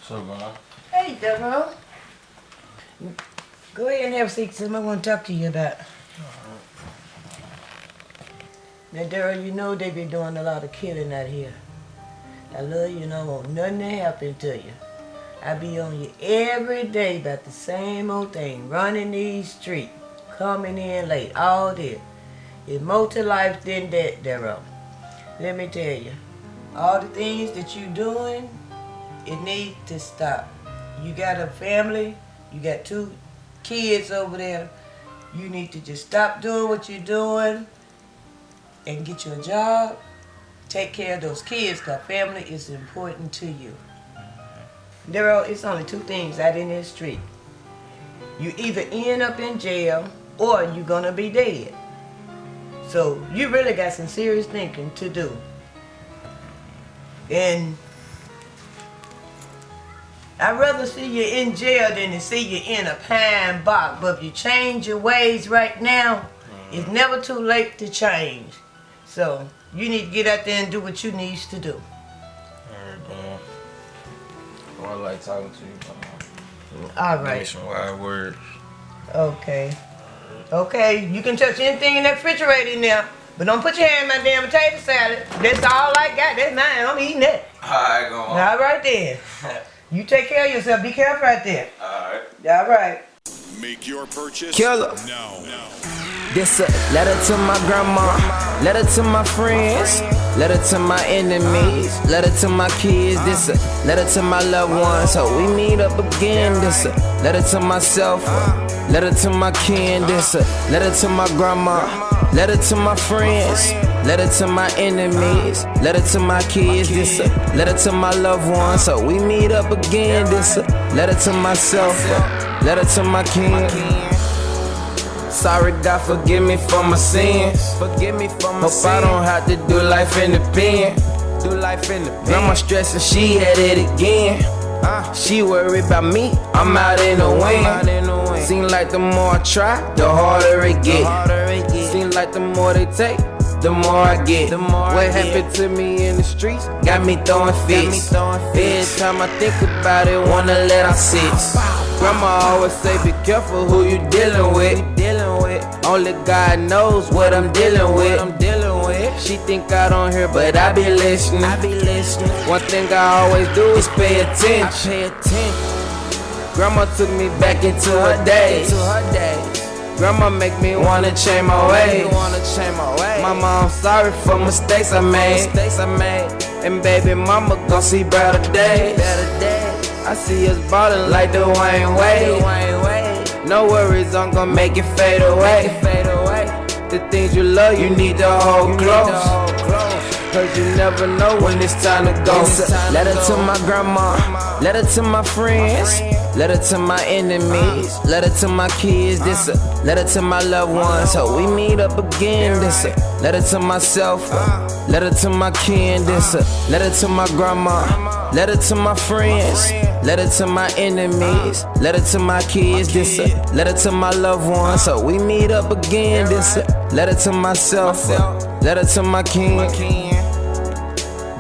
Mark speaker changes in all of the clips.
Speaker 1: So, man.
Speaker 2: Hey, Deborah. Go ahead and have a seat. Something I want to talk to you about. Now, Deborah, you know they be doing a lot of killing out here. I love you and I want nothing to happen to you. I be on you every day about the same old thing. Running these streets, coming in late, all this. It's more to life than that, Deborah. Let me tell you, all the things that you doing, it needs to stop. You got a family, you got 2 kids over there. You need to just stop doing what you're doing and get you a job. Take care of those kids, because family is important to you. It's only 2 things out in this street. You either end up in jail or you're gonna be dead. So you really got some serious thinking to do. And I'd rather see you in jail than to see you in a pine box. But if you change your ways right now, it's never too late to change. So you need to get out there and do what you need to do.
Speaker 1: Alright, man. Well, I like talking to you,
Speaker 2: All right.
Speaker 1: nationwide words.
Speaker 2: Okay. Okay, you can touch anything in that refrigerator in there, but don't put your hand in my damn potato salad. That's all I got. That's mine. I'm eating that.
Speaker 1: Alright, go on.
Speaker 2: All right then. You take care of yourself. Be careful out there.
Speaker 1: Alright.
Speaker 2: All right.
Speaker 3: Make your purchase
Speaker 4: Killa.
Speaker 3: now.
Speaker 4: This a letter to my grandma, letter to my friends, letter to my enemies, letter to my kids. This a letter to my loved ones. Hope we meet up again. This a letter to myself, letter to my kin. This a letter to my grandma, letter to my friends, letter to my enemies, letter to my kids. This a letter to my loved ones. Hope we meet up again. This a letter to myself, letter to my kin. Sorry, God, forgive me for my sins. Forgive me for my sins. Hope I don't have to do life in the pen. Do life in the pen. Grandma stressing, she had it again. She worried about me, I'm out in the wind. Seem like the more I try, the harder it get. Seem like the more they take, the more I get. What happened to me in the streets got me throwing fits. Every time I think about it, wanna let out 6. Grandma always say, be careful who you dealing with. Only God knows what I'm dealing with. She think I don't hear, but I be listening. One thing I always do is pay attention. Grandma took me back into her days. Grandma make me wanna change my ways. Mama, I'm sorry for mistakes I made. And baby mama gon' see better days. I see us ballin' like Dwayne Wade. No worries, I'm gon' make it fade away. The things you love, you need to hold close. Cause you never know when it's time to go. Letter to my grandma, letter to my friends, letter to my enemies, letter to my kids. This a letter to my loved ones. Hope we meet up again. This a letter to myself, letter to my kin. This a letter to my grandma, letter to my friends, letter to my enemies, letter to my kids. This a letter to my loved ones. Hope we meet up again. This a letter to myself, letter to my kin.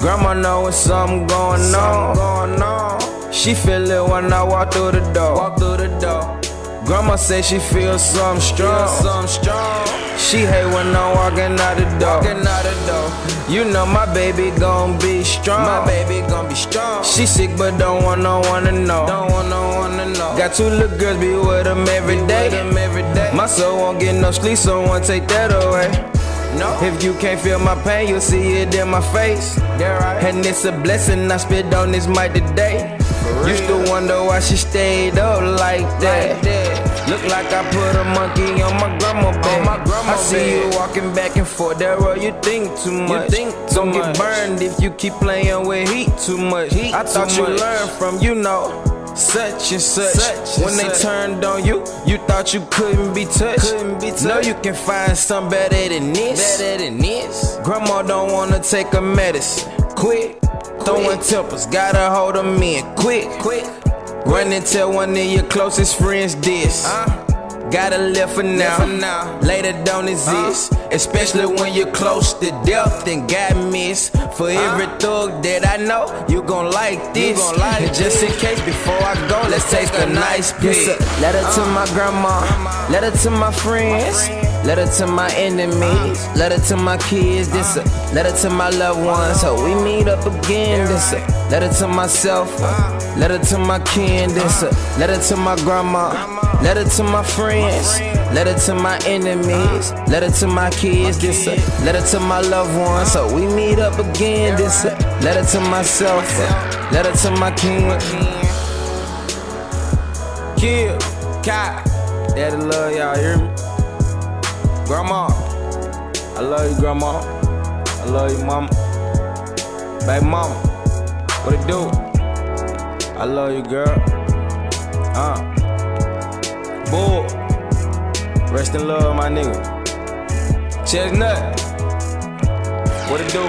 Speaker 4: Grandma know when something going on. She feel it when I walk through the door. Grandma say she feels something strong. She hate when I'm walking out the door. You know my baby gon' be strong. She sick but don't want no one to know. Got 2 little girls, be with them every day. My soul won't get no sleep, someone take that away. If you can't feel my pain, you'll see it in my face. And it's a blessing I spit on this mic today. Used to wonder why she stayed up like that. Look like I put a monkey on my grandma bed. I see you walking back and forth, that road, you think too much. Don't get burned if you keep playing with heat too much. I thought you learned from, you know, such and such. When they turned on you, you thought you couldn't be touched. No, you can find something better than this. Grandma don't wanna take a medicine. Quick, throwing tempers, gotta hold them in. Quick. Run and tell one of your closest friends this. Gotta live for now, later don't exist. Especially when you're close to death and got missed. For every thug that I know, you gon' like this. And just in case, before I go, let's take a nice pic. Letter to my grandma, letter to my friends, letter to my enemies, letter to my kids. This a letter to my loved ones, so we meet up again. This a letter to myself, letter to my kin. This a letter to my grandma, letter to my friends, letter to my enemies, letter to my kids. This a letter to my loved ones, so we meet up again. This a letter to myself, letter to my kin. Kill, Kai, daddy love y'all, hear me? Grandma, I love you, grandma. I love you, mama. Baby mama, what it do? I love you, girl. Bull, rest in love, my nigga. Chestnut, what it do?